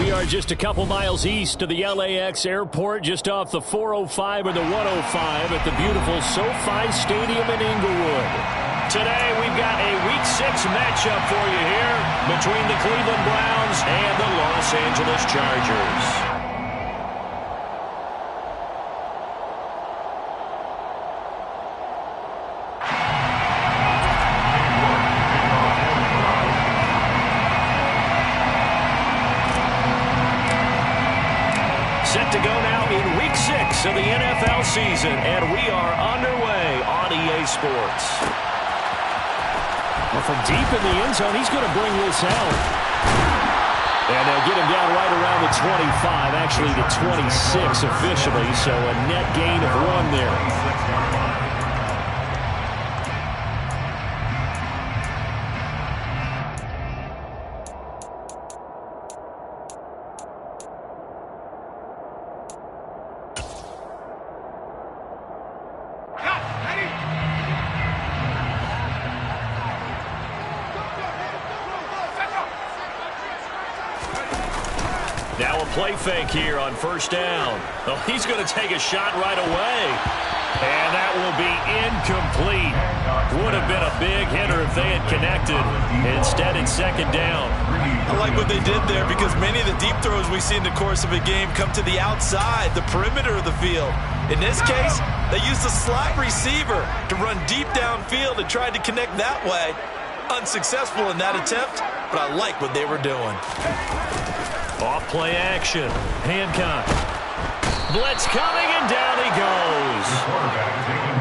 We are just a couple miles east of the LAX airport, just off the 405 or the 105 at the beautiful SoFi Stadium in Inglewood. Today we've got a Week 6 matchup for you here between the Cleveland Browns and the Los Angeles Chargers. Set to go now in Week 6 of the NFL season, and we are underway on EA Sports. Well, from deep in the end zone, he's going to bring this out. And they'll get him down right around the 25, actually the 26 officially, so a net gain of 1 there. Now a play fake here on first down. Oh, he's going to take a shot right away. And that will be incomplete. Would have been a big hitter if they had connected. Instead, it's second down. I like what they did there because many of the deep throws we see in the course of a game come to the outside, the perimeter of the field. In this case, they used a slot receiver to run deep downfield and tried to connect that way. Unsuccessful in that attempt, but I like what they were doing. Off play action. Hancock. Blitz coming, and down he goes.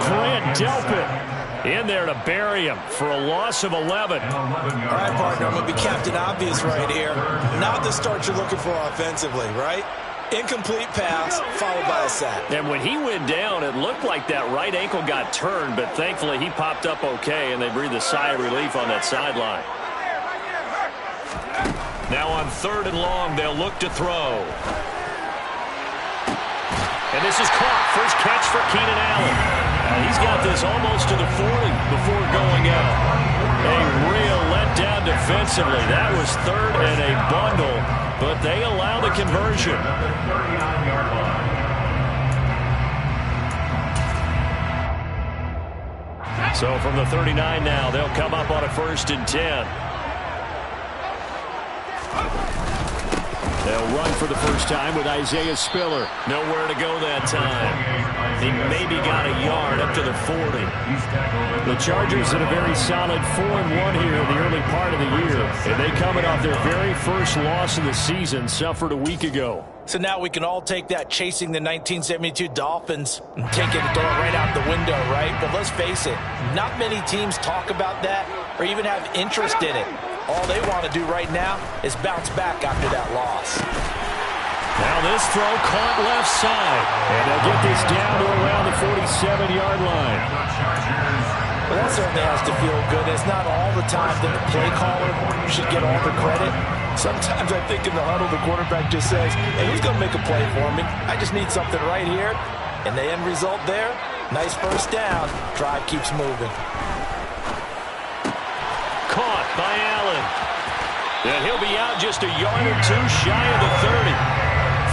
Grant Delpit in there to bury him for a loss of 11. All right, partner, I'm going to be Captain Obvious right here. Not the start you're looking for offensively, right? Incomplete pass followed by a sack. And when he went down, it looked like that right ankle got turned, but thankfully he popped up okay, and they breathed a sigh of relief on that sideline. Now on 3rd and long, they'll look to throw. And this is caught. First catch for Keenan Allen. He's got this almost to the 40 before going out. A real letdown defensively. That was 3rd and a bundle, but they allow the conversion. So from the 39 now, they'll come up on a 1st and 10. They'll run for the first time with Isaiah Spiller. Nowhere to go that time. He maybe got a yard up to the 40. The Chargers had a very solid 4-1 here in the early part of the year. And they coming off their very first loss of the season, suffered a week ago. So now we can all take that chasing the 1972 Dolphins and take it and throw it right out the window, right? But let's face it, not many teams talk about that or even have interest in it. All they want to do right now is bounce back after that loss. Now this throw caught left side. And they'll get this down to around the 47-yard line. Well, that certainly has to feel good. It's not all the time that the play caller should get all the credit. Sometimes I think in the huddle, the quarterback just says, hey, who's going to make a play for me? I just need something right here. And the end result there, nice first down. Drive keeps moving. Caught by Allen. And he'll be out just a yard or two shy of the 30.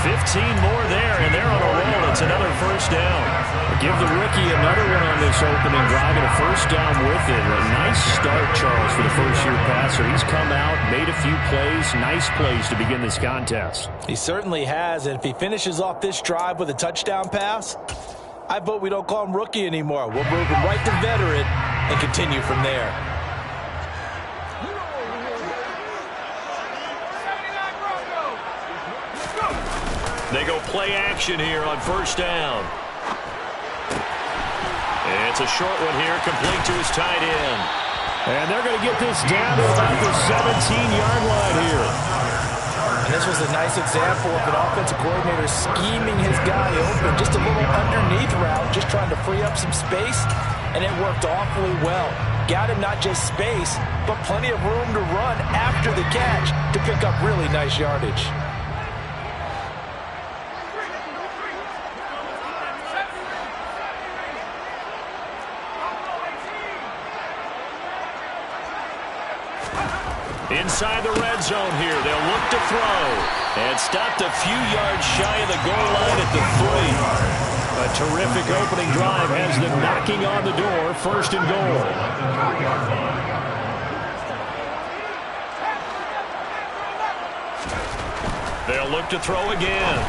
15 more there, and they're on a roll. It's another first down. Give the rookie another one on this opening drive and a first down with it. A nice start, Charles, for the first-year passer. He's come out, made a few plays, nice plays to begin this contest. He certainly has, and if he finishes off this drive with a touchdown pass, I vote we don't call him rookie anymore. We'll move him right to veteran and continue from there. They go play action here on first down. It's a short one here, complete to his tight end. And they're going to get this down to about the 17-yard line here. And this was a nice example of an offensive coordinator scheming his guy open. Just a little underneath route, just trying to free up some space. And it worked awfully well. Got him not just space, but plenty of room to run after the catch to pick up really nice yardage. Inside the red zone here, they'll look to throw. And stopped a few yards shy of the goal line at the 3. A terrific opening drive has them knocking on the door, 1st and goal. They'll look to throw again.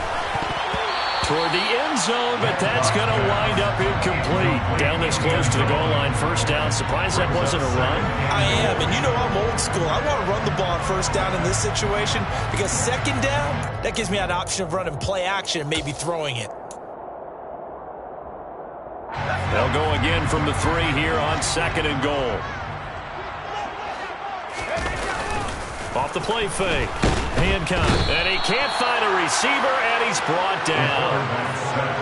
Toward the end zone, but that's going to wind up incomplete. Down this close to the goal line, 1st down. Surprised that wasn't a run? I am, and you know I'm old school. I want to run the ball on 1st down in this situation because 2nd down, that gives me an option of running play action and maybe throwing it. They'll go again from the 3 here on 2nd and goal. Off the play fake. Hancock. And he can't find a receiver, and he's brought down.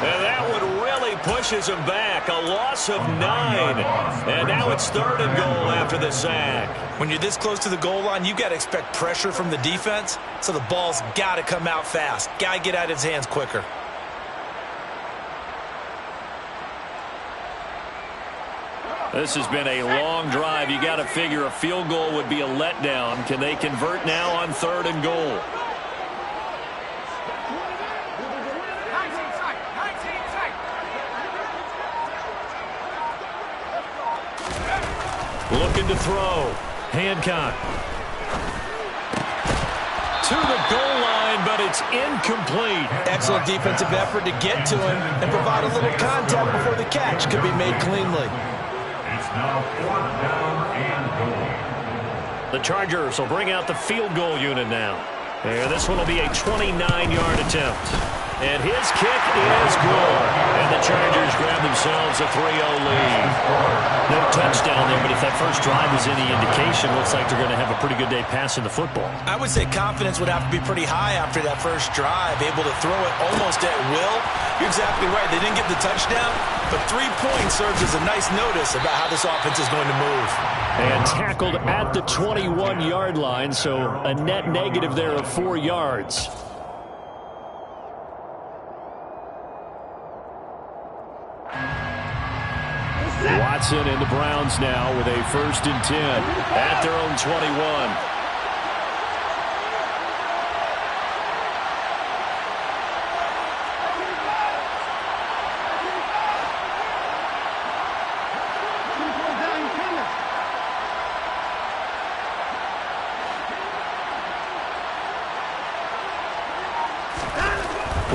And that one really pushes him back. A loss of 9. And now it's 3rd and goal after the sack. When you're this close to the goal line, you've got to expect pressure from the defense, so the ball's got to come out fast. Got to get out of his hands quicker. This has been a long drive. You got to figure a field goal would be a letdown. Can they convert now on 3rd and goal? Looking to throw. Hancock. To the goal line, but it's incomplete. Excellent defensive effort to get to him and provide a little contact before the catch could be made cleanly. Now 4th down and goal. The Chargers will bring out the field goal unit now. And this one will be a 29-yard attempt. And his kick is good. And the Chargers grab themselves a 3-0 lead. No touchdown there, but if that first drive is any indication, looks like they're going to have a pretty good day passing the football. I would say confidence would have to be pretty high after that first drive, able to throw it almost at will. You're exactly right. They didn't get the touchdown, but 3 points serves as a nice notice about how this offense is going to move. And tackled at the 21-yard line, so a net negative there of 4 yards. Watson and the Browns now with a 1st and 10 at their own 21.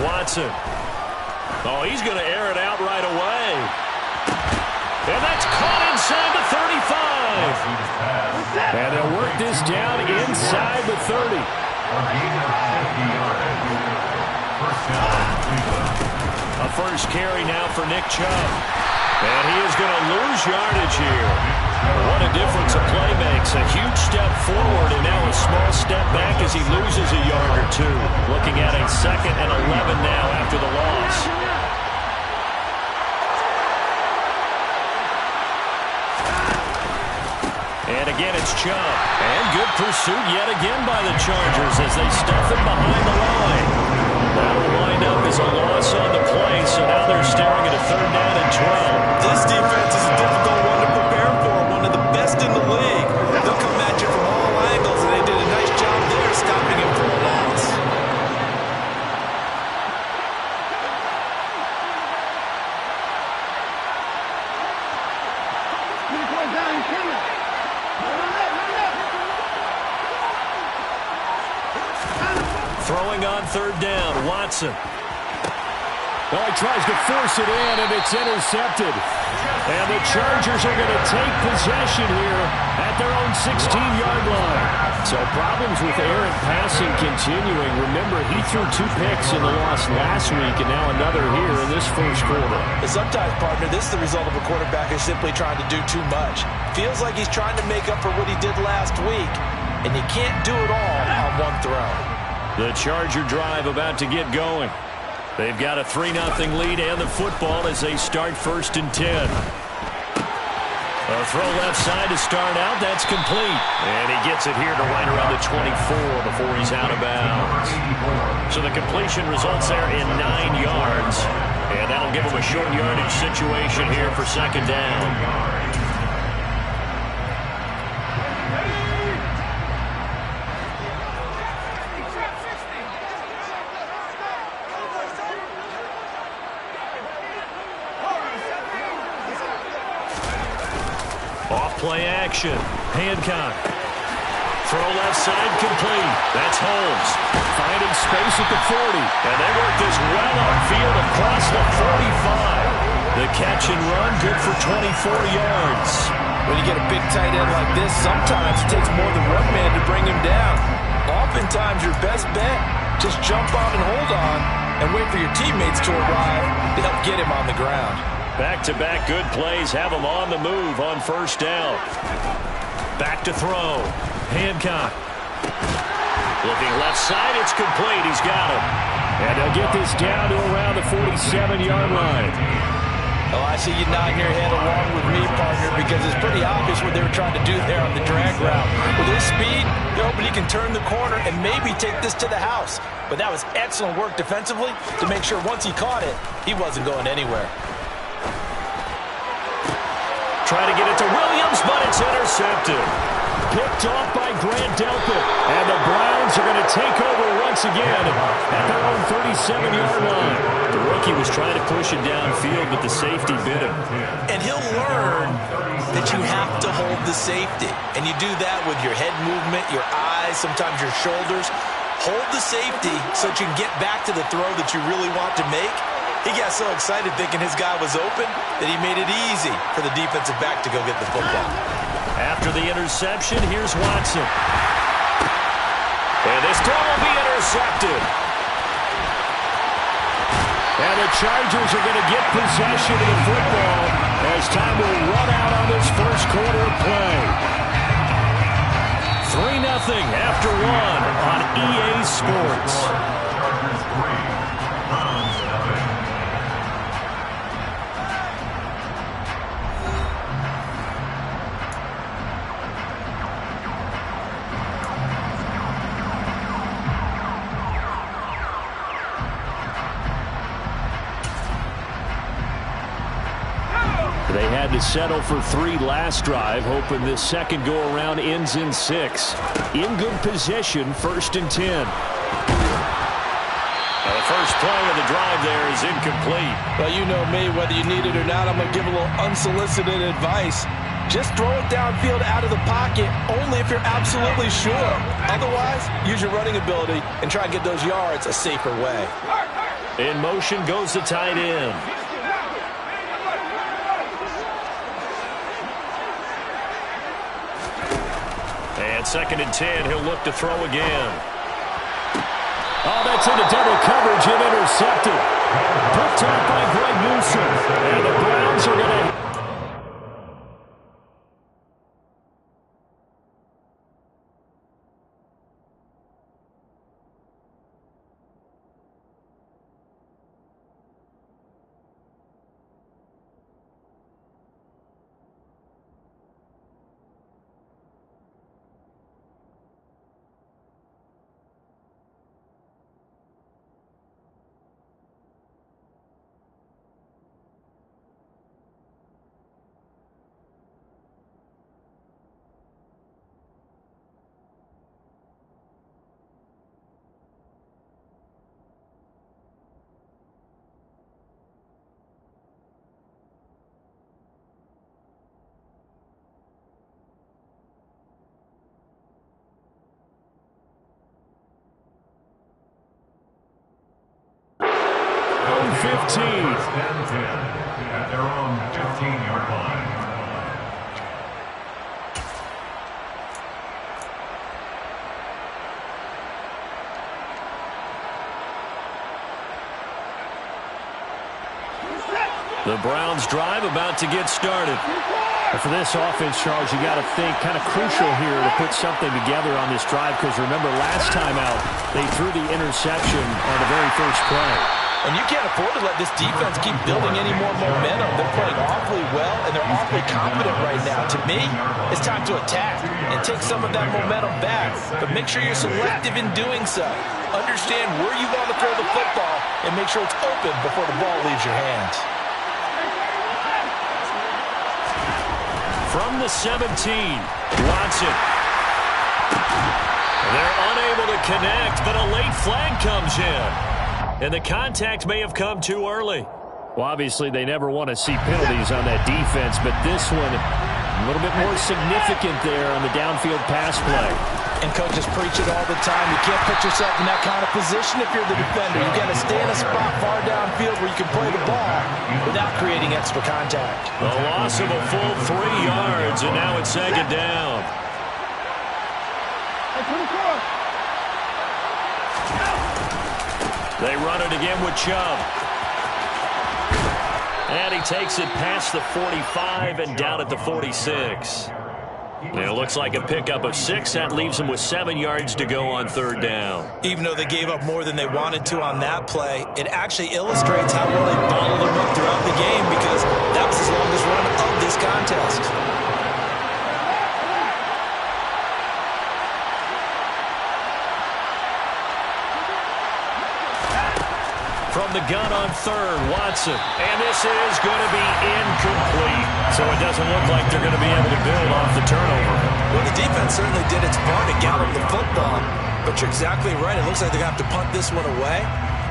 Watson. Oh, he's going to air it out right away. And that's caught inside the 35. And they'll work this down inside the 30. A first carry now for Nick Chubb. And he is going to lose yardage here. What a difference a play makes. A huge step forward and now a small step back as he loses a yard or 2. Looking at a 2nd and 11 now after the loss. And again, it's Chubb. And good pursuit yet again by the Chargers as they stuff him behind the line. That'll wind up as a loss on the play, so now they're staring at a 3rd down and 12. This defense is a difficult one to prepare for, one of the best in the league. They'll come at you from all angles, and they did a nice job there stopping him for a loss. Throwing on 3rd down, Watson. Oh, he tries to force it in, and it's intercepted. And the Chargers are going to take possession here at their own 16-yard line. So problems with errant passing continuing. Remember, he threw 2 picks in the loss last week, and now another here in this first quarter. Sometimes, partner, this is the result of a quarterback who's simply trying to do too much. Feels like he's trying to make up for what he did last week, and you can't do it all on one throw. The Charger drive about to get going. They've got a 3-0 lead and the football as they start 1st and 10. A throw left side to start out. That's complete. And he gets it here to right around the 24 before he's out of bounds. So the completion results there in 9 yards. And that'll give him a short yardage situation here for 2nd down. Off play action. Hancock. Throw left side complete. That's Holmes. Finding space at the 40. And they work this well upfield across the 45. The catch and run good for 24 yards. When you get a big tight end like this, sometimes it takes more than one man to bring him down. Oftentimes your best bet, just jump on and hold on and wait for your teammates to arrive to help get him on the ground. Back-to-back good plays have him on the move on first down. Back to throw. Hancock. Looking left side, it's complete. He's got him. And they'll get this down to around the 47-yard line. Oh, I see you nodding your head along with me, partner, because it's pretty obvious what they were trying to do there on the drag route. With his speed, they're hoping he can turn the corner and maybe take this to the house. But that was excellent work defensively to make sure once he caught it, he wasn't going anywhere. Try to get it to Williams, but it's intercepted. Picked off by Grant Delpit. And the Browns are going to take over once again at their own 37-yard line. The rookie was trying to push it downfield, but the safety bit him. And he'll learn that you have to hold the safety. And you do that with your head movement, your eyes, sometimes your shoulders. Hold the safety so that you can get back to the throw that you really want to make. He got so excited thinking his guy was open that he made it easy for the defensive back to go get the football. After the interception, here's Watson. And this throw will be intercepted. And the Chargers are going to get possession of the football as time will run out on this first quarter of play. 3-0 after one on EA Sports. Chargers 3, Browns 7. They had to settle for 3 last drive, hoping this second go-around ends in 6. In good position, 1st and 10. Now the first play of the drive there is incomplete. Well, you know me, whether you need it or not, I'm going to give a little unsolicited advice. Just throw it downfield out of the pocket only if you're absolutely sure. Otherwise, use your running ability and try and get those yards a safer way. In motion goes the tight end. And 2nd and 10, he'll look to throw again. Oh, that's into double coverage and intercepted. Picked off by Greg Newsome. And the Browns are going to... own 15. At their own 15-yard line. The Browns drive about to get started. And for this offense, Charles, you got to think kind of crucial here to put something together on this drive, because remember last time out they threw the interception on the very first play. And you can't afford to let this defense keep building any more momentum. They're playing awfully well, and they're awfully confident right now. To me, it's time to attack and take some of that momentum back. But make sure you're selective in doing so. Understand where you want to throw the football and make sure it's open before the ball leaves your hands. From the 17, Watson. They're unable to connect, but a late flag comes in. And the contact may have come too early. Well, obviously they never want to see penalties on that defense, but this one A little bit more significant there on the downfield pass play. And coaches preach it all the time. You can't put yourself in that kind of position if you're the defender. You've got to stay in a spot far downfield where you can play the ball without creating extra contact. A loss of a full 3 yards, and now it's second down. They run it again with Chubb. And he takes it past the 45 and down at the 46. It looks like a pickup of 6. That leaves them with 7 yards to go on third down. Even though they gave up more than they wanted to on that play, it actually illustrates how well they bottled them up throughout the game, because that was his longest run of this contest. From the gun on third, Watson. And this is going to be incomplete. So it doesn't look like they're going to be able to build off the turnover. Well, the defense certainly did its part to gallop the football. But you're exactly right. It looks like they're going to have to punt this one away.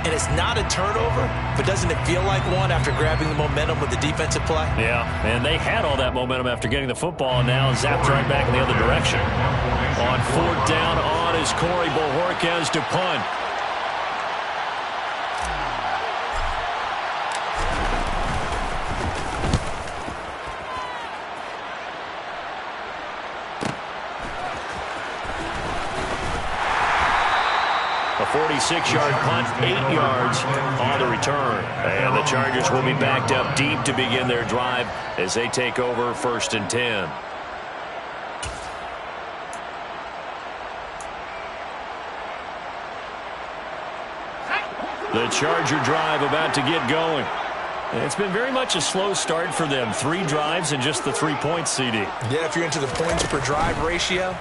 And it's not a turnover, but doesn't it feel like one after grabbing the momentum with the defensive play? Yeah, and they had all that momentum after getting the football, and now zapped right back in the other direction. On fourth down on is Corey Bojorquez to punt. A 46-yard punt, 8 yards on the return. And the Chargers will be backed up deep to begin their drive as they take over 1st and 10. The Charger drive about to get going. It's been very much a slow start for them. 3 drives and just the 3 points, CD. Yeah, if you're into the points per drive ratio,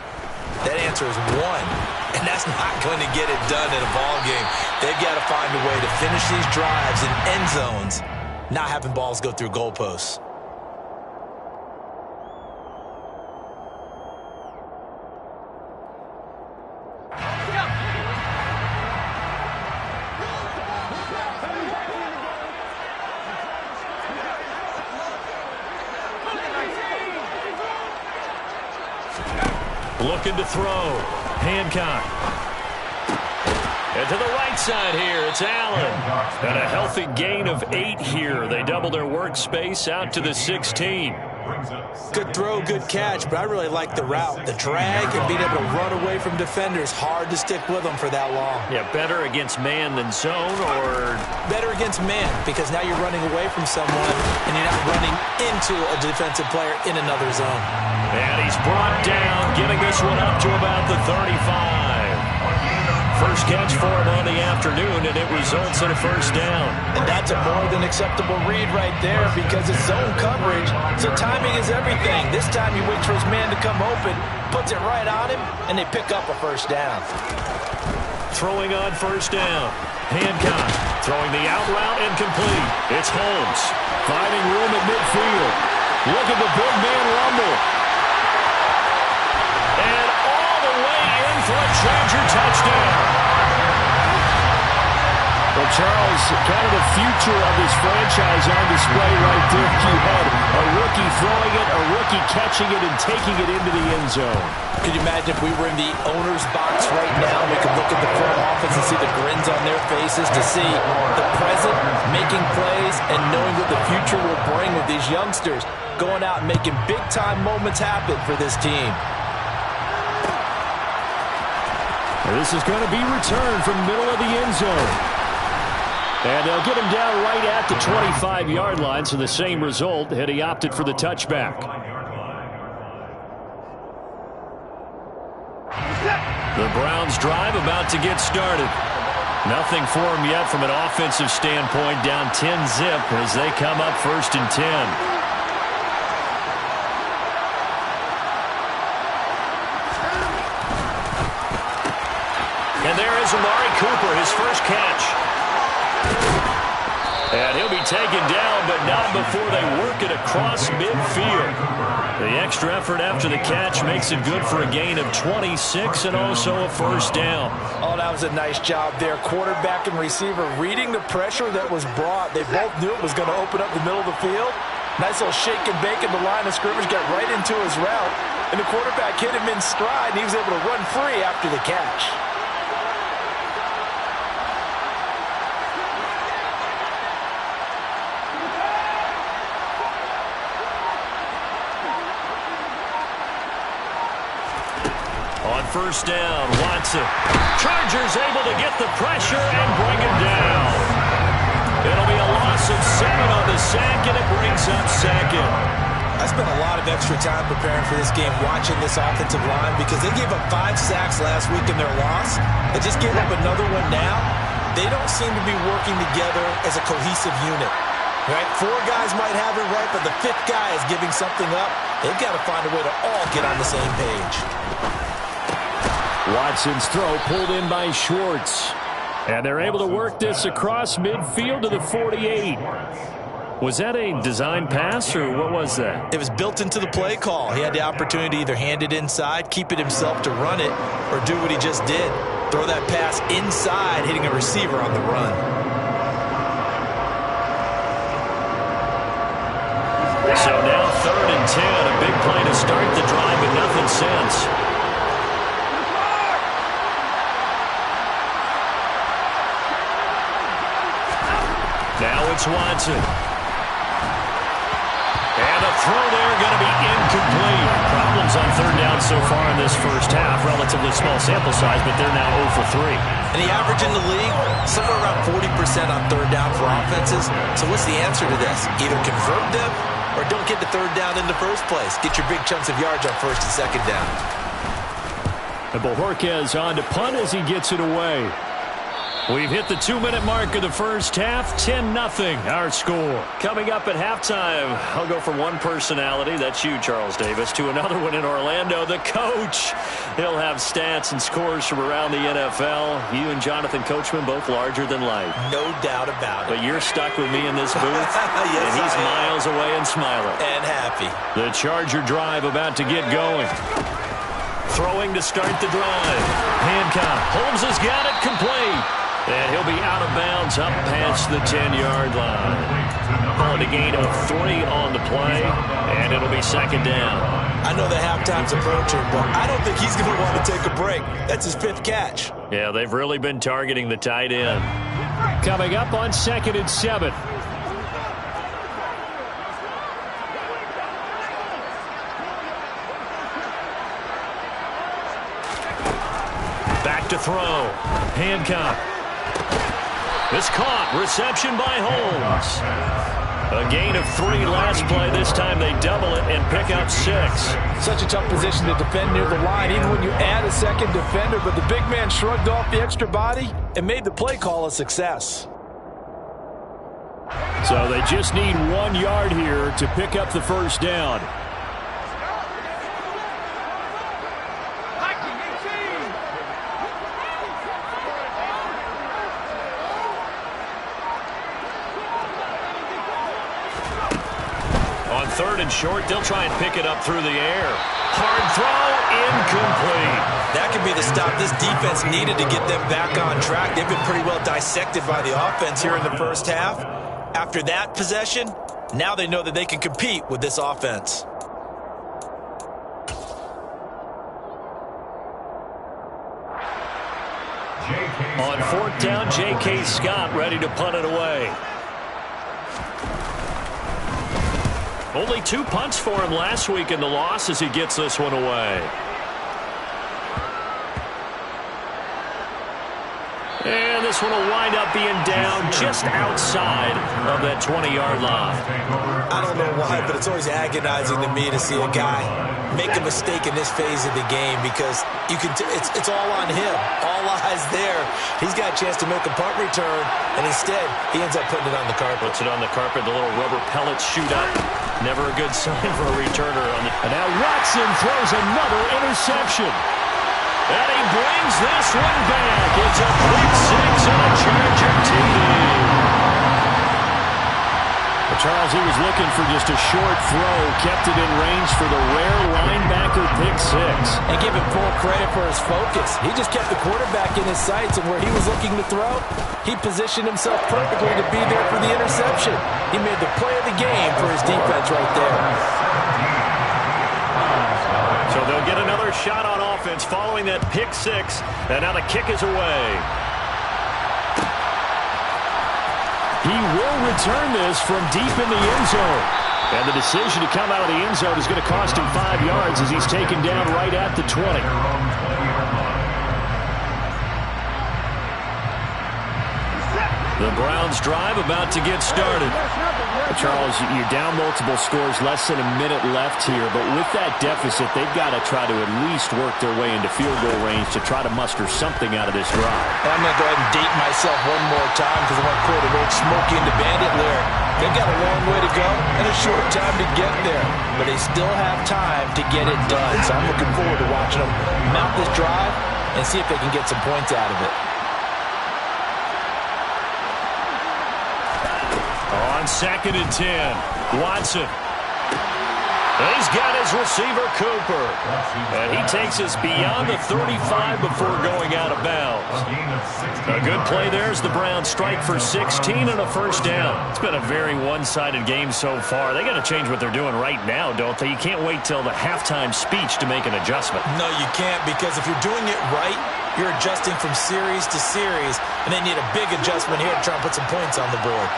that answer is 1. And that's not going to get it done in a ball game. They've got to find a way to finish these drives in end zones, not having balls go through goalposts. Looking to throw. Hancock. And to the right side here, it's Allen. And a healthy gain of 8 here. They double their workspace out to the 16. Good throw, good catch, but I really like the route. The drag and being able to run away from defenders, hard to stick with them for that long. Yeah, better against man than zone, or? Better against man, because now you're running away from someone and you're not running into a defensive player in another zone. And he's brought down, giving this one up to about the 35. First catch for him on the afternoon, and it results in a first down. And that's a more than acceptable read right there, because it's zone coverage, so timing is everything. This time he waits for his man to come open, puts it right on him, and they pick up a first down. Throwing on first down. Hancock throwing the out route and complete. It's Holmes finding room at midfield. Look at the big man rumble. And all the way in for a Charger touchdown. Well, Charles, kind of the future of this franchise on display right there. You had a rookie throwing it, a rookie catching it, and taking it into the end zone. Could you imagine if we were in the owner's box right now, we could look at the front office and see the grins on their faces, to see the present making plays and knowing what the future will bring with these youngsters going out and making big-time moments happen for this team. This is going to be returned from middle of the end zone. And they'll get him down right at the 25-yard line, so the same result had he opted for the touchback. The Browns drive about to get started. Nothing for them yet from an offensive standpoint, down 10-zip as they come up 1st and 10. And there is Amari Cooper, his first catch. And he'll be taken down, but not before they work it across midfield. The extra effort after the catch makes it good for a gain of 26 and also a first down. Oh, that was a nice job there. Quarterback and receiver reading the pressure that was brought. They both knew it was going to open up the middle of the field, Nice little shake and bake at the line of scrimmage, got right into his route, and the quarterback hit him in stride, and he was able to run free after the catch. On first down, Watson. Chargers able to get the pressure and bring him down. It'll be a loss of 7 on the sack, and it brings up second. I spent a lot of extra time preparing for this game watching this offensive line because they gave up 5 sacks last week in their loss. They just gave up another one now. They don't seem to be working together as a cohesive unit. Right? 4 guys might have it right, but the 5th guy is giving something up. They've got to find a way to all get on the same page. Watson's throw pulled in by Schwartz. And they're able to work this across midfield to the 48. Was that a design pass, or what was that? It was built into the play call. He had the opportunity to either hand it inside, keep it himself to run it, or do what he just did. Throw that pass inside, hitting a receiver on the run. So now 3rd and 10. A big play to start the drive, but nothing since. Now it's Watson. And a throw there going to be incomplete. Problems on 3rd down so far in this first half. Relatively small sample size, but they're now 0 for 3. And the average in the league, somewhere around 40% on 3rd down for offenses. So what's the answer to this? Either convert them or don't get the 3rd down in the first place. Get your big chunks of yards on 1st and 2nd down. And Bojorquez on to punt as he gets it away. We've hit the 2-minute mark of the first half. 10-0 our score. Coming up at halftime, I'll go from one personality, that's you, Charles Davis, to another one in Orlando, the coach. He'll have stats and scores from around the NFL. You and Jonathan Coachman both larger than life. No doubt about it. But you're stuck with me in this booth, yes, and he's miles away and smiling. And happy. The Charger drive about to get going. Throwing to start the drive. Hancock. Holmes has got it complete. And he'll be out of bounds up past the 10-yard line. On a gain of 3 on the play, and it'll be 2nd down. I know the halftime's approaching, but I don't think he's going to want to take a break. That's his 5th catch. Yeah, they've really been targeting the tight end. Coming up on 2nd and 7. Back to throw. Hancock. It's caught. Reception by Holmes. A gain of 3 last play. This time they double it and pick up 6. Such a tough position to defend near the line, even when you add a 2nd defender. But the big man shrugged off the extra body and made the play call a success. So they just need 1 yard here to pick up the first down. On 3rd and short, they'll try and pick it up through the air. Hard throw, incomplete. That could be the stop this defense needed to get them back on track. They've been pretty well dissected by the offense here in the first half. After that possession, now they know that they can compete with this offense. On 4th down, J.K. Scott ready to punt it away. Only 2 punts for him last week in the loss as he gets this one away. And this one will wind up being down just outside of that 20-yard line. I don't know why, but it's always agonizing to me to see a guy make a mistake in this phase of the game because you can. It's all on him. All eyes there. He's got a chance to make a punt return, and instead he ends up putting it on the carpet. Puts it on the carpet. The little rubber pellets shoot up. Never a good sign for a returner. And now Watson throws another interception. And he brings this one back. It's a quick 6 and a Charger TD. The Charles, he was looking for just a short throw, kept it in range for the rare linebacker pick six. And give him full credit for his focus. He just kept the quarterback in his sights, and where he was looking to throw, he positioned himself perfectly to be there for the interception. He made the play of the game for his defense right there. So they'll get another shot on offense following that pick six, and now the kick is away. He will return this from deep in the end zone. And the decision to come out of the end zone is going to cost him 5 yards as he's taken down right at the 20. The Browns drive about to get started. Charles, you're down multiple scores, less than a minute left here, but with that deficit, they've got to try to at least work their way into field goal range to try to muster something out of this drive. I'm going to go ahead and date myself one more time because I want to quote an old Smokey and the Bandit lyric. They've got a long way to go and a short time to get there, but they still have time to get it done. So I'm looking forward to watching them mount this drive and see if they can get some points out of it. On 2nd and 10, Watson. He's got his receiver, Cooper. And he takes us beyond the 35 before going out of bounds. A good play there as the Browns strike for 16 and a first down. It's been a very one-sided game so far. They got to change what they're doing right now, don't they? You can't wait till the halftime speech to make an adjustment. No, you can't, because if you're doing it right, you're adjusting from series to series, and they need a big adjustment here to try and put some points on the board.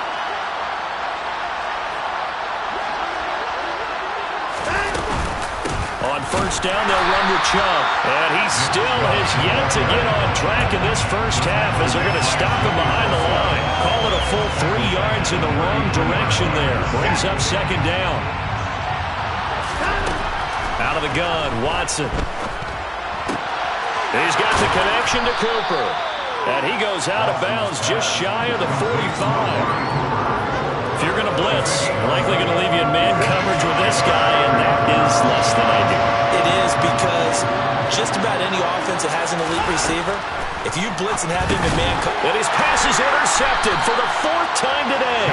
On first down, they'll run with Chubb. And he still has yet to get on track in this first half as they're going to stop him behind the line. Call it a full 3 yards in the wrong direction there. Brings up second down. Out of the gun, Watson. He's got the connection to Cooper. And he goes out of bounds just shy of the 45. If you're going to blitz, likely going to leave you in man coverage with this guy, and that is less than ideal. It is, because just about any offense that has an elite receiver, if you blitz and have him in man coverage... And his pass is intercepted for the 4th time today.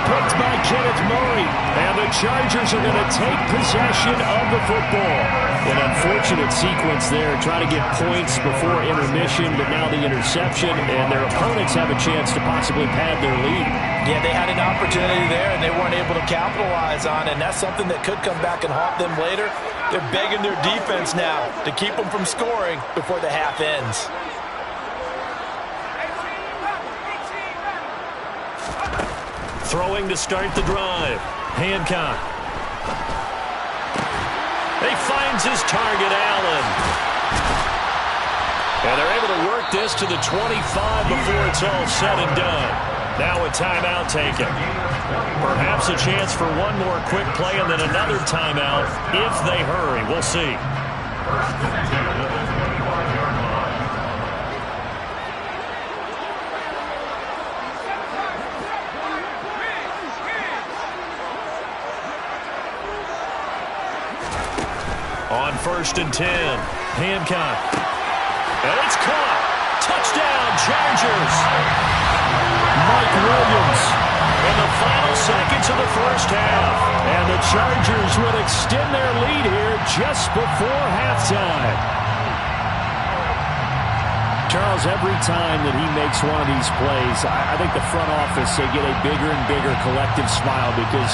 Picked by Kenneth Murray. And the Chargers are going to take possession of the football. An unfortunate sequence there, trying to get points before intermission, but now the interception, and their opponents have a chance to possibly pad their lead. Yeah, they had an opportunity there, and they weren't able to capitalize on it, and that's something that could come back and haunt them later. They're begging their defense now to keep them from scoring before the half ends. Throwing to start the drive. Hancock. He finds his target, Allen. And they're able to work this to the 25 before it's all said and done. Now a timeout taken. Perhaps a chance for one more quick play and then another timeout if they hurry. We'll see. On 1st and 10, Hancock. And it's caught. Touchdown, Chargers. Mike Williams. In the final seconds of the first half. And the Chargers will extend their lead here just before halftime. Charles, every time that he makes one of these plays, I think the front office, they get a bigger and bigger collective smile because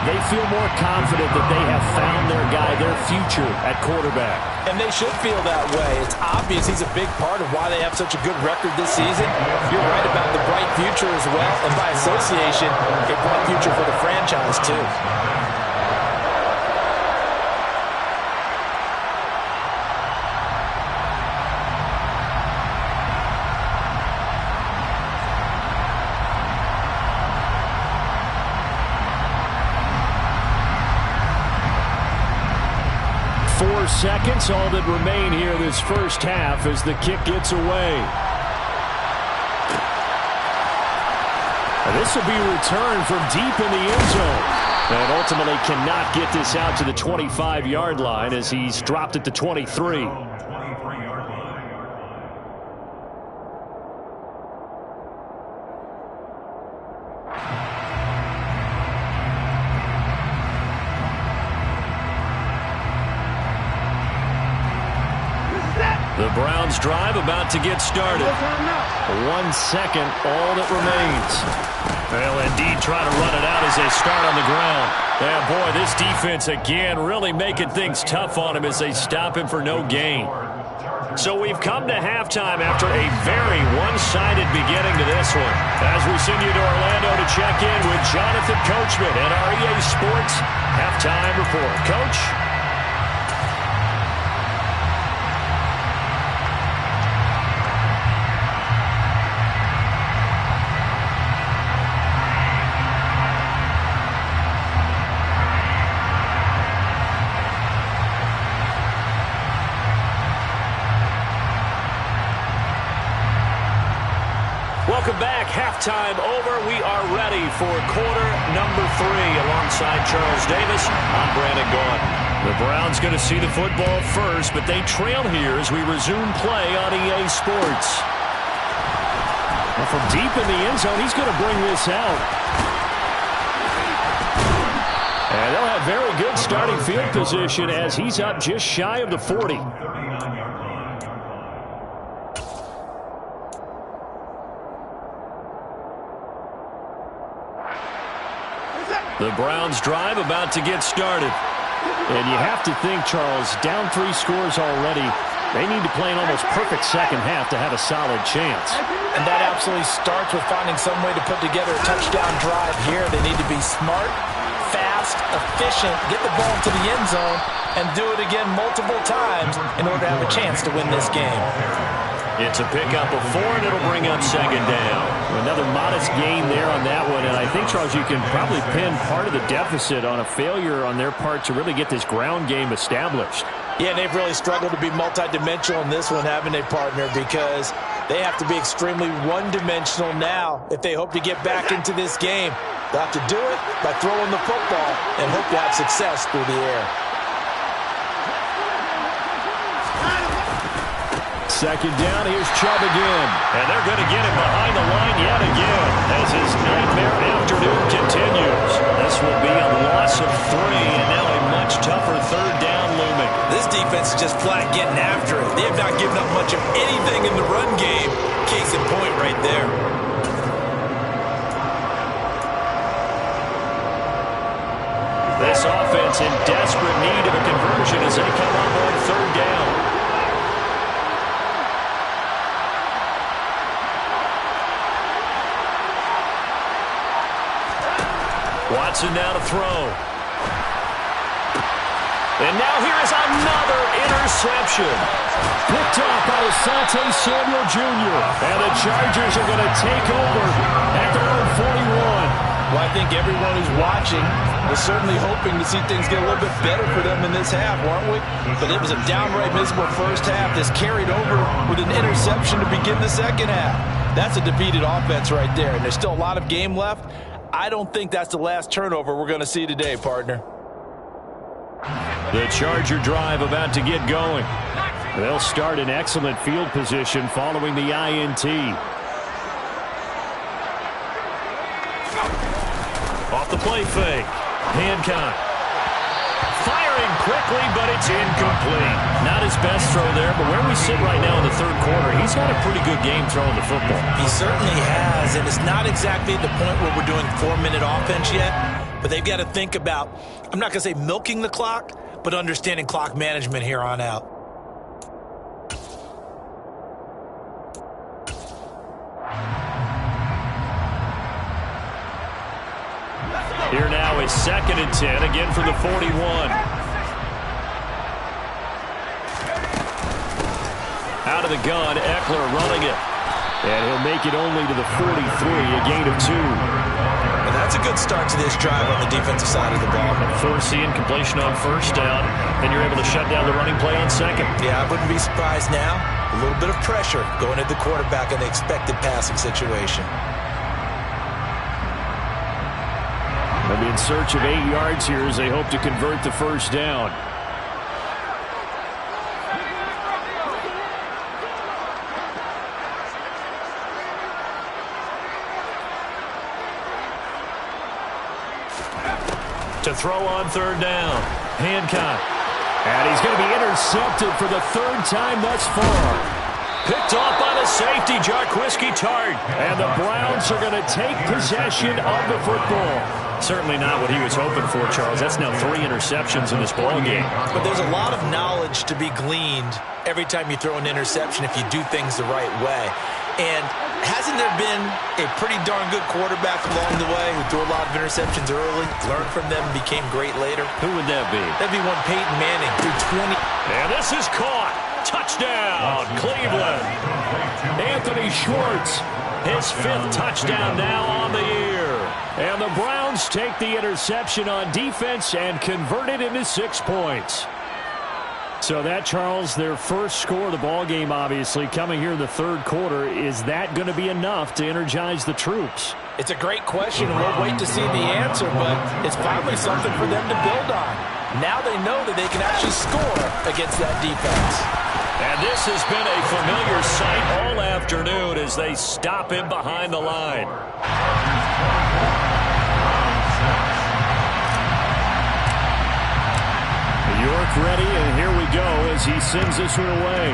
they feel more confident that they have found their guy, their future at quarterback. And they should feel that way. It's obvious he's a big part of why they have such a good record this season. You're right about the bright future as well, and by association, a bright future for the franchise too. Seconds, all that remain here this first half as the kick gets away. And this will be returned from deep in the end zone. And ultimately cannot get this out to the 25-yard line as he's dropped at the 23. Browns drive about to get started. 1 second, all that remains. Well, indeed, trying to run it out as they start on the ground. Yeah, boy, this defense again really making things tough on him as they stop him for no gain. So we've come to halftime after a very one-sided beginning to this one. As we send you to Orlando to check in with Jonathan Coachman at our EA Sports Halftime Report. Coach? Welcome back. Halftime over. We are ready for quarter number 3 alongside Charles Davis. I'm Brandon Gaudin. The Browns going to see the football first, but they trail here as we resume play on EA Sports. Well, from deep in the end zone, he's going to bring this out. And they'll have very good starting field position as he's up just shy of the 40. The Browns drive about to get started. And you have to think, Charles, down 3 scores already. They need to play an almost perfect second half to have a solid chance. And that absolutely starts with finding some way to put together a touchdown drive here. They need to be smart, fast, efficient, get the ball to the end zone, and do it again multiple times in order to have a chance to win this game. It's a pickup of 4, and it'll bring up second down. Another modest gain there on that one, and I think, Charles, you can probably pin part of the deficit on a failure on their part to really get this ground game established. Yeah, they've really struggled to be multidimensional in this one, haven't they, partner? Because they have to be extremely one-dimensional now if they hope to get back into this game. They'll have to do it by throwing the football and hope to have success through the air. Second down, here's Chubb again. And they're going to get him behind the line yet again as his nightmare afternoon continues. This will be a loss of 3, and now a much tougher third down looming. This defense is just flat getting after it. They have not given up much of anything in the run game. Case in point right there. This offense in desperate need of a conversion as they come up on third down. Watson now to throw. And now here is another interception. Picked off by Asante Samuel Jr. And the Chargers are going to take over at their own 41. Well, I think everyone who's watching is certainly hoping to see things get a little bit better for them in this half, aren't we? But it was a downright miserable first half. This carried over with an interception to begin the second half. That's a defeated offense right there, and there's still a lot of game left. I don't think that's the last turnover we're going to see today, partner. The Charger drive about to get going. They'll start in excellent field position following the INT. Off the play fake. Hancock. Firing quickly, but it's incomplete. Not his best throw there, but where we sit right now in the third quarter, he's had a pretty good game throwing the football. He certainly has, and it's not exactly at the point where we're doing 4-minute offense yet, but they've got to think about, I'm not going to say milking the clock, but understanding clock management here on out. Here now is 2nd and 10, again from the 41. Out of the gun, Eckler running it. And he'll make it only to the 43, a gain of 2. And that's a good start to this drive on the defensive side of the ball. Forcing completion on first down, then you're able to shut down the running play on second. Yeah, I wouldn't be surprised now. A little bit of pressure going at the quarterback in the expected passing situation. They'll be in search of 8 yards here as they hope to convert the first down. To throw on third down, Hancock. And he's going to be intercepted for the 3rd time thus far. Picked off by the safety, Jarquiski Tartt. And the Browns are going to take possession of the football. Certainly not what he was hoping for, Charles. That's now 3 interceptions in this ball game. But there's a lot of knowledge to be gleaned every time you throw an interception if you do things the right way. And hasn't there been a pretty darn good quarterback along the way who threw a lot of interceptions early, learned from them, became great later? Who would that be? That'd be one Peyton Manning through 20. And this is caught. Touchdown, Cleveland. Anthony Schwartz, his 5th touchdown now on the year. And the Browns take the interception on defense and convert it into 6 points. So that, Charles, their first score of the ball game, obviously, coming here in the 3rd quarter. Is that going to be enough to energize the troops? It's a great question, and we'll wait to see the answer, but it's finally something for them to build on. Now they know that they can actually score against that defense. And this has been a familiar sight all afternoon as they stop him behind the line. York ready, and here we go as he sends this one away.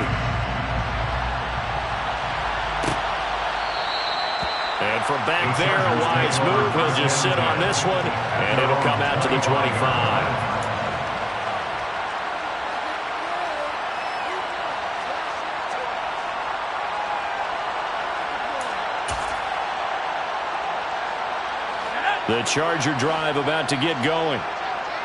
And from back there, a wise move. He'll just sit on this one, and it'll come out to the 25. The Charger drive about to get going.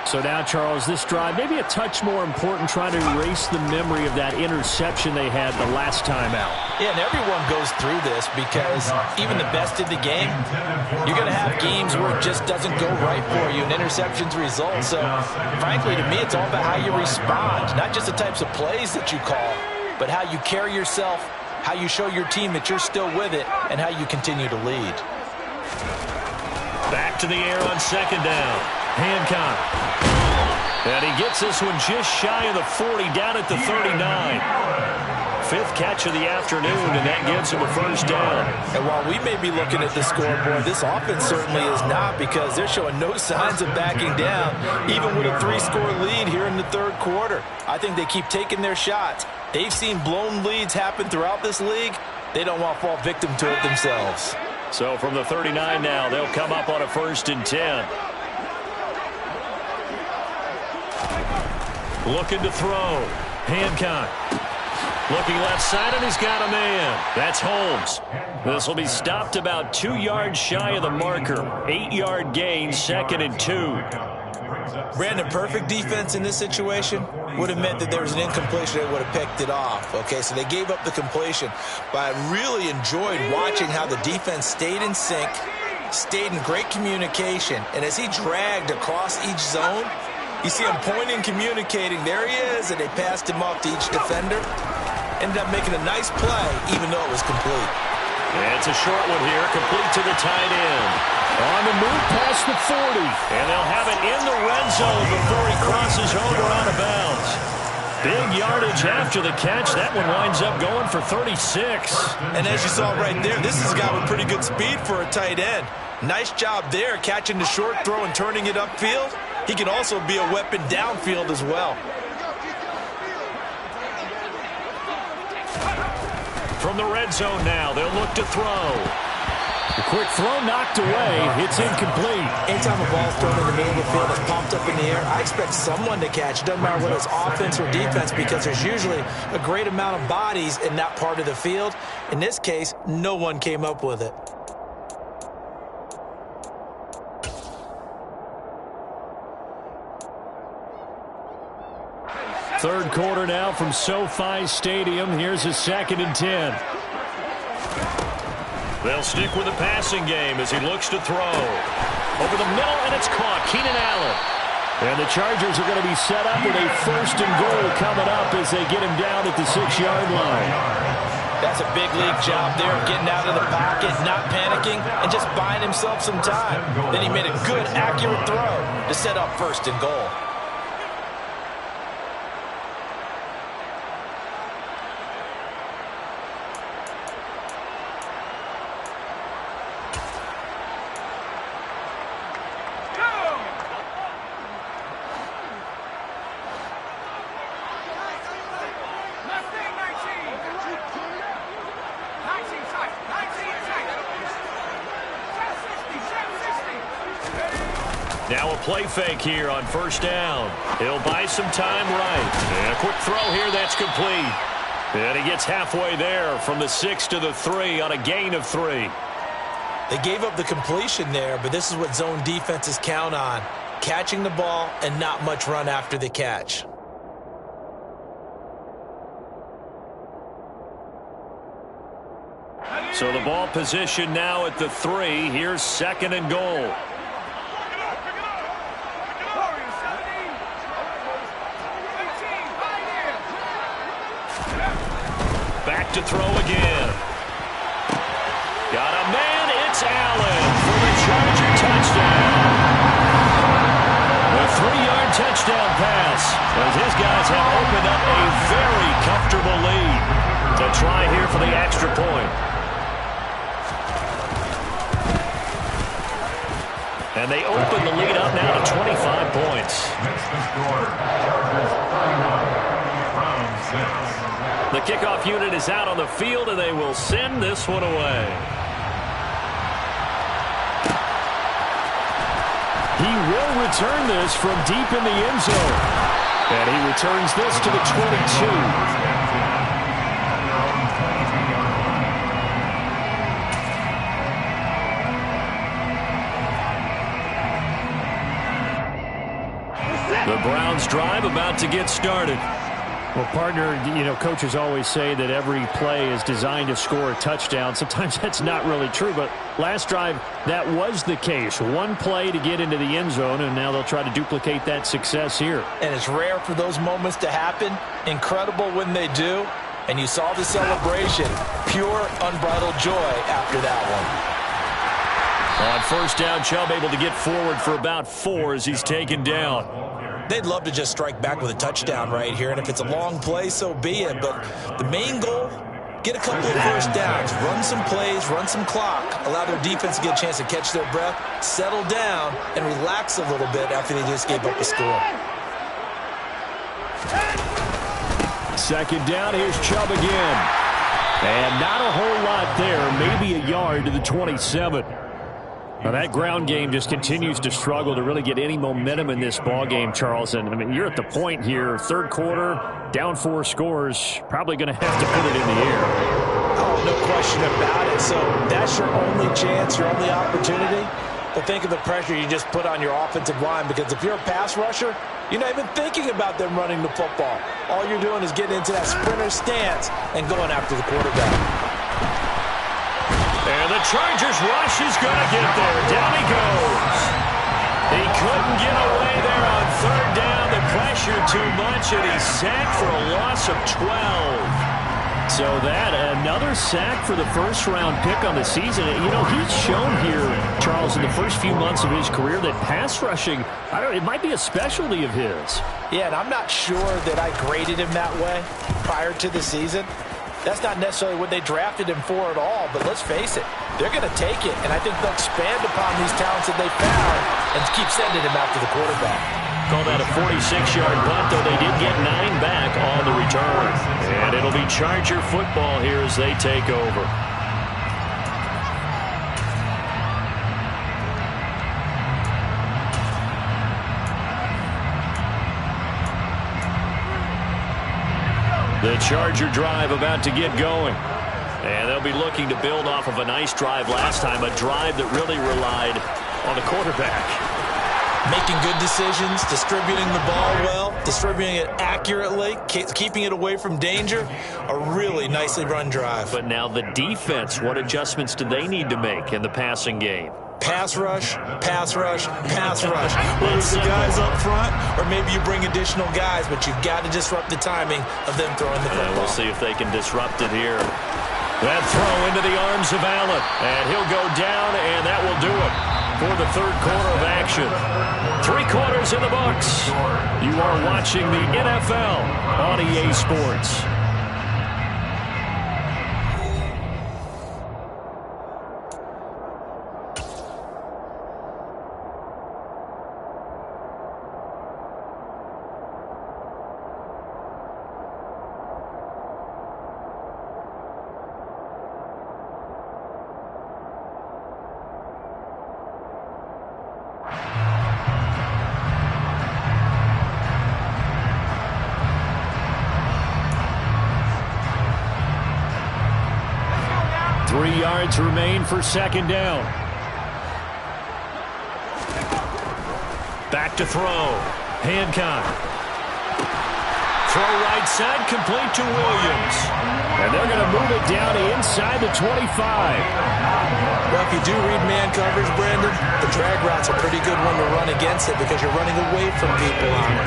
So now, Charles, this drive maybe a touch more important, trying to erase the memory of that interception they had the last time out. Yeah, and everyone goes through this because even the best in the game, you're going to have games where it just doesn't go right for you, and interceptions result. So, frankly, to me, it's all about how you respond, not just the types of plays that you call, but how you carry yourself, how you show your team that you're still with it, and how you continue to lead. Back to the air on 2nd down. Hancock. And he gets this one just shy of the 40, down at the 39. 5th catch of the afternoon, and that gets him a 1st down. And while we may be looking at the scoreboard, this offense certainly is not, because they're showing no signs of backing down, even with a 3-score lead here in the 3rd quarter. I think they keep taking their shots. They've seen blown leads happen throughout this league. They don't want to fall victim to it themselves. So from the 39 now, they'll come up on a 1st and 10. Looking to throw. Hancock. Looking left side, and he's got a man. That's Holmes. This will be stopped about 2 yards shy of the marker. 8-yard gain, 2nd and 2. Brandon, perfect defense in this situation would have meant that there was an incompletion that would have picked it off. Okay, so they gave up the completion. But I really enjoyed watching how the defense stayed in sync, stayed in great communication. And as he dragged across each zone, you see him pointing, communicating. There he is, and they passed him off to each defender. Ended up making a nice play, even though it was complete. And it's a short one here, complete to the tight end. On the move past the 40. And they'll have it in the red zone before he crosses over out of bounds. Big yardage after the catch. That one winds up going for 36. And as you saw right there, this has got a pretty good speed for a tight end. Nice job there, catching the short throw and turning it upfield. He can also be a weapon downfield as well. From the red zone now, they'll look to throw. The quick throw knocked away. It's incomplete. Anytime a ball's thrown in the middle of the field that's popped up in the air, I expect someone to catch. It doesn't matter whether it's offense or defense, because there's usually a great amount of bodies in that part of the field. In this case, no one came up with it. Third quarter now from SoFi Stadium. Here's a 2nd and 10. They'll stick with the passing game as he looks to throw. Over the middle, and it's caught. Keenan Allen. And the Chargers are going to be set up with a 1st and goal coming up as they get him down at the 6-yard line. That's a big league job there, getting out of the pocket, not panicking, and just buying himself some time. Then he made a good, accurate throw to set up 1st and goal. Now a play fake here on first down. He'll buy some time right. And a quick throw here that's complete. And he gets halfway there from the 6 to the 3 on a gain of 3. They gave up the completion there, but this is what zone defenses count on. Catching the ball and not much run after the catch. So the ball position now at the 3. Here's 2nd and goal. Back to throw again. Got a man. It's Allen for the Charger touchdown. A 3-yard touchdown pass as his guys have opened up a very comfortable lead. To try here for the extra point. And they open the lead up now to 25 points. Next to score, Chargers 31, Browns 6. The kickoff unit is out on the field, and they will send this one away. He will return this from deep in the end zone. And he returns this to the 22. The Browns drive about to get started. Well, partner, coaches always say that every play is designed to score a touchdown. Sometimes that's not really true, but last drive, that was the case. One play to get into the end zone, and now they'll try to duplicate that success here. And it's rare for those moments to happen. Incredible when they do. And you saw the celebration. Pure, unbridled joy after that one. On first down, Chubb able to get forward for about 4 as he's taken down. They'd love to just strike back with a touchdown right here, and if it's a long play, so be it. But the main goal, get a couple of first downs, run some plays, run some clock, allow their defense to get a chance to catch their breath, settle down, and relax a little bit after they just gave up a score. Second down, here's Chubb again. And not a whole lot there, maybe a yard to the 27. Now that ground game just continues to struggle to really get any momentum in this ball game, Charles. And I mean, you're at the point here, third quarter, down 4 scores, probably going to have to put it in the air. Oh, no question about it. So that's your only chance, your only opportunity. But think of the pressure you just put on your offensive line, because if you're a pass rusher, you're not even thinking about them running the football. All you're doing is getting into that sprinter stance and going after the quarterback. And the Chargers rush is going to get there. Down he goes. He couldn't get away there on third down. The pressure too much, and he's sacked for a loss of 12. So that, another sack for the first-round pick on the season. He's shown here, Charles, in the first few months of his career that pass rushing, it might be a specialty of his. Yeah, and I'm not sure that I graded him that way prior to the season. That's not necessarily what they drafted him for at all, but let's face it, they're going to take it, and I think they'll expand upon these talents that they found and keep sending him after the quarterback. Call that a 46-yard punt, though they did get 9 back on the return. And it'll be Charger football here as they take over. The Charger drive about to get going. And they'll be looking to build off of a nice drive last time, a drive that really relied on the quarterback. Making good decisions, distributing the ball well, distributing it accurately, keeping it away from danger. A really nicely run drive. But now the defense, what adjustments do they need to make in the passing game? Pass rush, pass rush, pass rush. Whether it's the guys up front or maybe you bring additional guys, but you've got to disrupt the timing of them throwing the football. We'll see if they can disrupt it here. That throw into the arms of Allen. And he'll go down, and that will do it for the third quarter of action. 3 quarters in the books. You are watching the NFL on EA Sports. 3 yards remain for second down. Back to throw. Hancock. Throw right side, complete to Williams. And they're going to move it down inside the 25. Well, if you do read man coverage, Brandon, the drag route's a pretty good one to run against it because you're running away from people on it.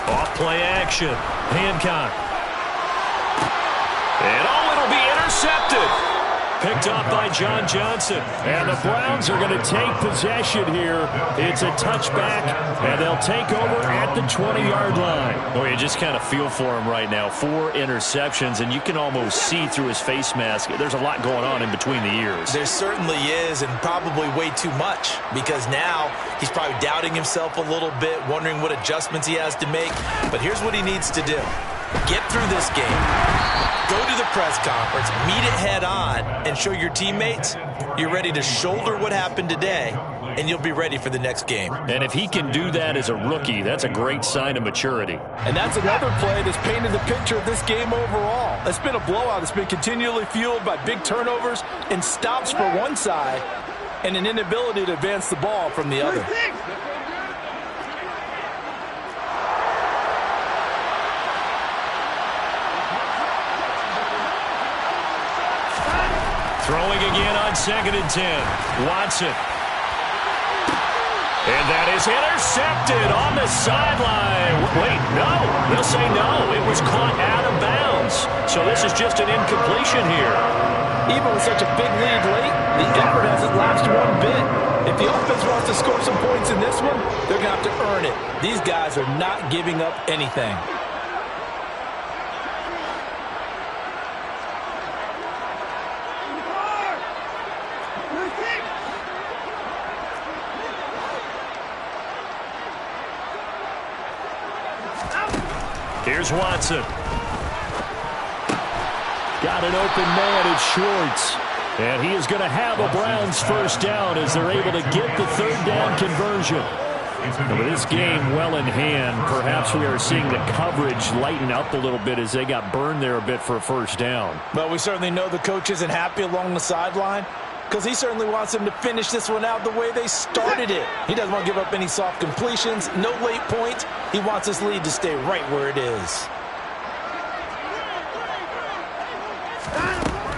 Off play action. Hancock. And it'll be intercepted. Picked up by John Johnson. And the Browns are going to take possession here. It's a touchback, and they'll take over at the 20-yard line. Boy, you just kind of feel for him right now. 4 interceptions, and you can almost see through his face mask. There's a lot going on in between the ears. There certainly is, and probably way too much, because now he's probably doubting himself a little bit, wondering what adjustments he has to make. But here's what he needs to do. Get through this game. Go to the press conference, meet it head on, and show your teammates you're ready to shoulder what happened today, and you'll be ready for the next game. And if he can do that as a rookie, that's a great sign of maturity. And that's another play that's painted the picture of this game overall. It's been a blowout. It's been continually fueled by big turnovers and stops for one side and an inability to advance the ball from the other. Throwing again on 2nd and 10. Watson. And that is intercepted on the sideline. Wait, no. They'll say no. It was caught out of bounds. So this is just an incompletion here. Even with such a big lead late, the effort hasn't lasted one bit. If the offense wants to score some points in this one, they're going to have to earn it. These guys are not giving up anything. Here's Watson. Got an open man at Schwartz. And he is going to have a Browns first down as they're able to get the 3rd down conversion. And with this game well in hand, perhaps we are seeing the coverage lighten up a little bit as they got burned there a bit for a first down. But we certainly know the coach isn't happy along the sideline because he certainly wants them to finish this one out the way they started it. He doesn't want to give up any soft completions, no late points. He wants this lead to stay right where it is.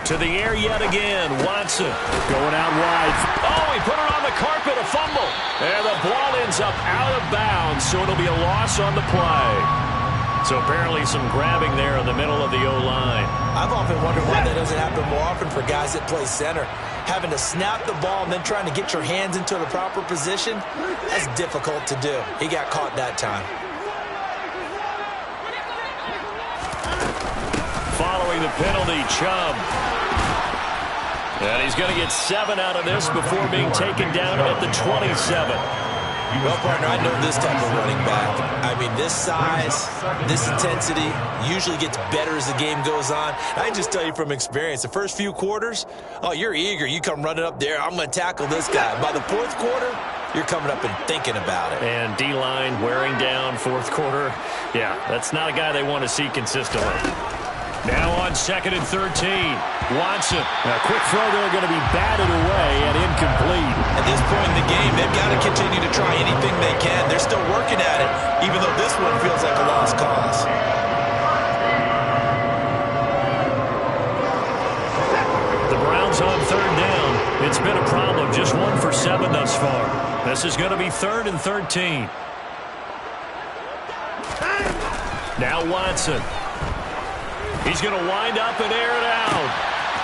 To the air yet again. Watson. Going out wide. Oh, he put it on the carpet, a fumble. And the ball ends up out of bounds, so it'll be a loss on the play. So apparently some grabbing there in the middle of the O-line. I've often wondered why that doesn't happen more often for guys that play center. Having to snap the ball and then trying to get your hands into the proper position, that's difficult to do. He got caught that time. Following the penalty, Chubb. And he's going to get 7 out of this before being taken down at the 27. Well, partner, I know this type of running back. I mean, this size, this intensity usually gets better as the game goes on. I can just tell you from experience, the first few quarters, oh, you're eager. You come running up there, I'm going to tackle this guy. By the 4th quarter, you're coming up and thinking about it. And D-line wearing down 4th quarter. Yeah, that's not a guy they want to see consistently. Now on 2nd and 13, Watson. A quick throw there going to be batted away and incomplete. At this point in the game, they've got to continue to try anything they can. They're still working at it, even though this one feels like a lost cause. The Browns on 3rd down. It's been a problem. Just 1 for 7 thus far. This is going to be 3rd and 13. Now Watson. He's going to wind up and air it out.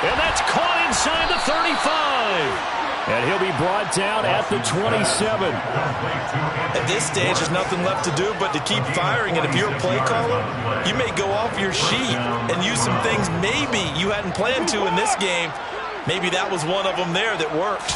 And that's caught inside the 35. And he'll be brought down at the 27. At this stage, there's nothing left to do but to keep firing. And if you're a play caller, you may go off your sheet and use some things maybe you hadn't planned to in this game. Maybe that was one of them there that worked.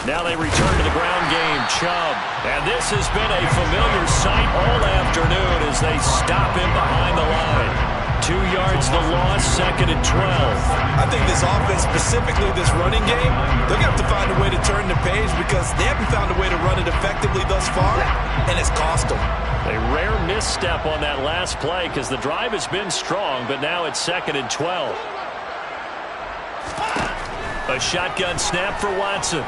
Now they return to the ground game. Chubb. And this has been a familiar sight all afternoon as they stop him behind the line. 2 yards the loss, 2nd and 12. I think this offense, specifically this running game, they're going to have to find a way to turn the page because they haven't found a way to run it effectively thus far, and it's cost them. A rare misstep on that last play because the drive has been strong, but now it's 2nd and 12. A shotgun snap for Watson.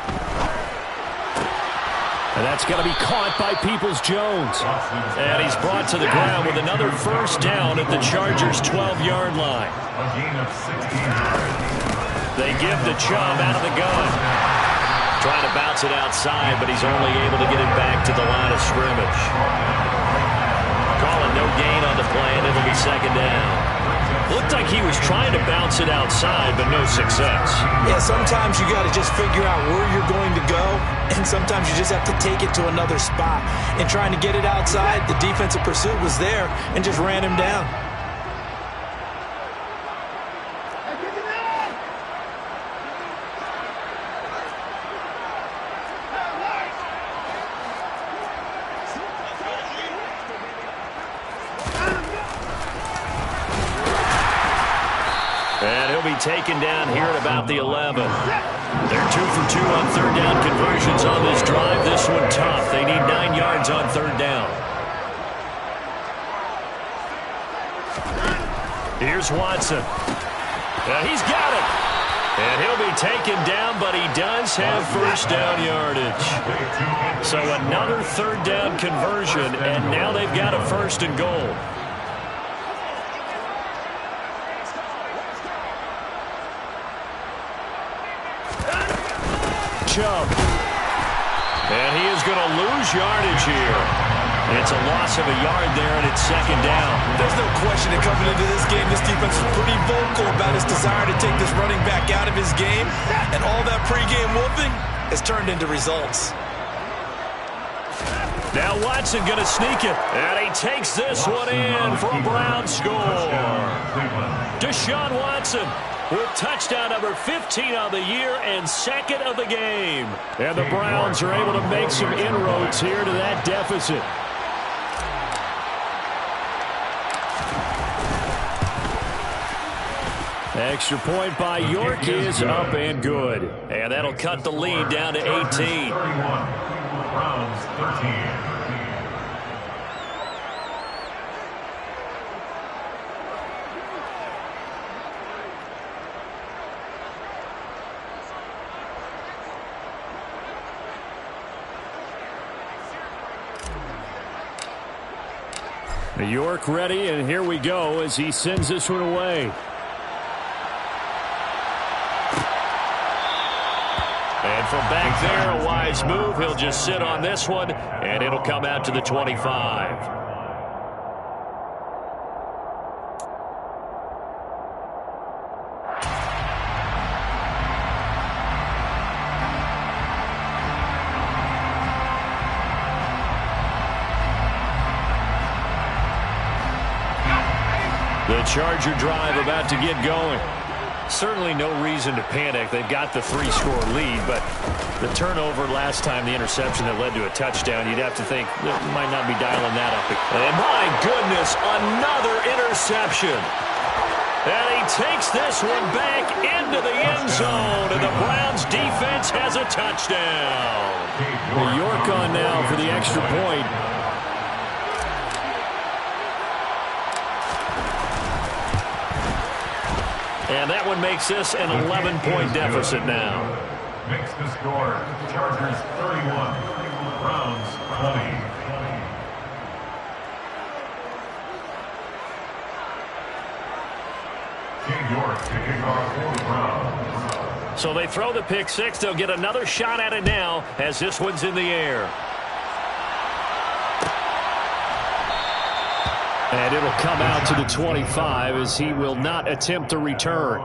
And that's going to be caught by Peoples-Jones. And he's brought to the ground with another first down at the Chargers' 12-yard line. A gain of 16 yards. They give the Chubb out of the gun. Trying to bounce it outside, but he's only able to get it back to the line of scrimmage. Calling no gain on the play, and it'll be 2nd down. Looked like he was trying to bounce it outside, but no success. Yeah, sometimes you got to just figure out where you're going to go, and sometimes you just have to take it to another spot. And trying to get it outside, the defensive pursuit was there and just ran him down. Taken down here at about the 11. They're 2 for 2 on 3rd down conversions on this drive. This one tough. They need 9 yards on 3rd down. Here's Watson. He's got it. And he'll be taken down, but he does have first down yardage. So another 3rd down conversion, and now they've got a 1st and goal. Chubb. And he is going to lose yardage here. It's a loss of a yard there, and it's 2nd down. There's no question that coming into this game, this defense is pretty vocal about his desire to take this running back out of his game, and all that pregame whooping has turned into results. Now Watson going to sneak it, and he takes this one in for a Brown score. Deshaun Watson with touchdown number 15 on the year and 2nd of the game. And the Browns are able to make some inroads here to that deficit. Extra point by York is up and good. And that'll cut the lead down to 18. 31, Browns 13. York ready, and here we go as he sends this one away. And from back there, a wise move. He'll just sit on this one, and it'll come out to the 25. The Charger drive about to get going. Certainly no reason to panic. They've got the 3-score lead, but the turnover last time, the interception that led to a touchdown, you'd have to think they might not be dialing that up. And my goodness, another interception. And he takes this one back into the end zone, and the Browns defense has a touchdown. York on now for the extra point. And that one makes this an 11-point deficit now. Makes the score Chargers 31, Browns 20. King York to kick off for the Browns. So they throw the pick six. They'll get another shot at it now as this one's in the air. And it'll come out to the 25 as he will not attempt to return.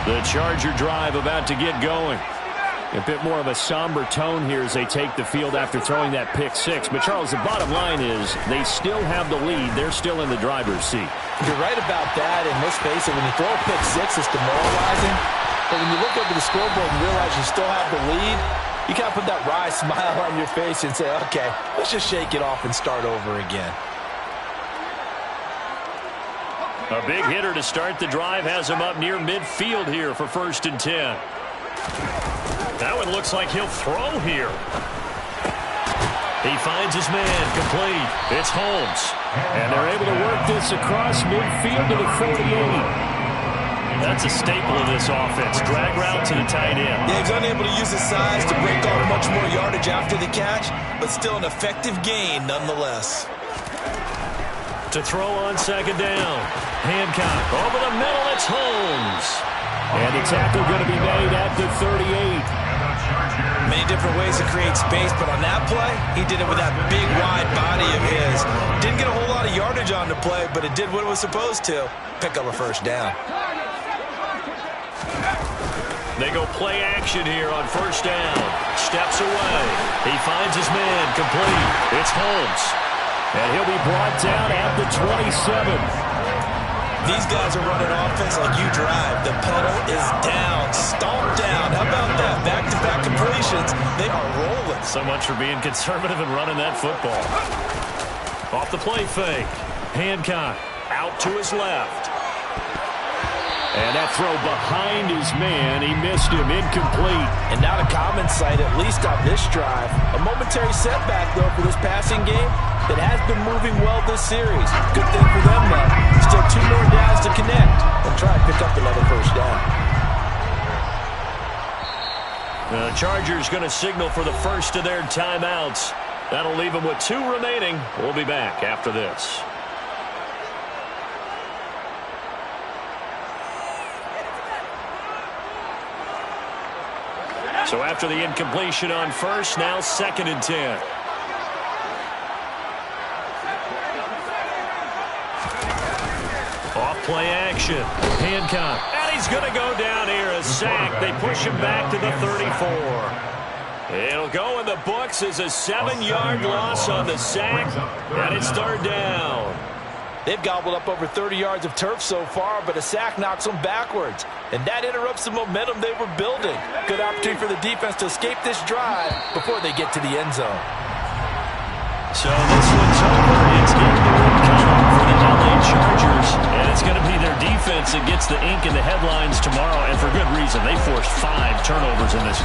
The Charger drive about to get going. A bit more of a somber tone here as they take the field after throwing that pick six. But, Charles, the bottom line is they still have the lead. They're still in the driver's seat. You're right about that, and let's face it, when you throw a pick six, it's demoralizing. But when you look over the scoreboard and realize you still have the lead, you kind of put that wry smile on your face and say, okay, let's just shake it off and start over again. A big hitter to start the drive has him up near midfield here for 1st and 10. That one looks like he'll throw here. He finds his man, complete. It's Holmes. And they're able to work this across midfield to the 48. That's a staple of this offense. Drag route to the tight end. Yeah, he's unable to use his size to break off much more yardage after the catch, but still an effective gain nonetheless. To throw on 2nd down. Hancock over the middle. It's Holmes. And the tackle going to be made at the 38. Many different ways to create space, but on that play, he did it with that big, wide body of his. Didn't get a whole lot of yardage on the play, but it did what it was supposed to. Pick up a 1st down. They go play action here on 1st down. Steps away. He finds his man, complete. It's Holmes. And he'll be brought down at the 27. These guys are running offense like you drive. The pedal is down, stomped down. How about that? Back-to-back completions. They are rolling. So much for being conservative and running that football. Off the play fake. Hancock out to his left. And that throw behind his man. He missed him, incomplete. And not a common sight, at least on this drive. A momentary setback, though, for this passing game that has been moving well this series. Good thing for them, though. Still 2 more downs to connect. They'll try and pick up another 1st down. The Chargers going to signal for the first of their timeouts. That'll leave them with 2 remaining. We'll be back after this. So after the incompletion on 1st, now 2nd and 10. Off play action. Hancock. And he's going to go down here. A sack. They push him back to the 34. It'll go in the books as a 7-yard loss on the sack. And it's 3rd down. They've gobbled up over 30 yards of turf so far, but a sack knocks them backwards. And that interrupts the momentum they were building. Good opportunity for the defense to escape this drive before they get to the end zone. So this one's over. It's going to be for the LA Chargers. And it's going to be their defense that gets the ink in the headlines tomorrow, and for good reason. They forced 5 turnovers in this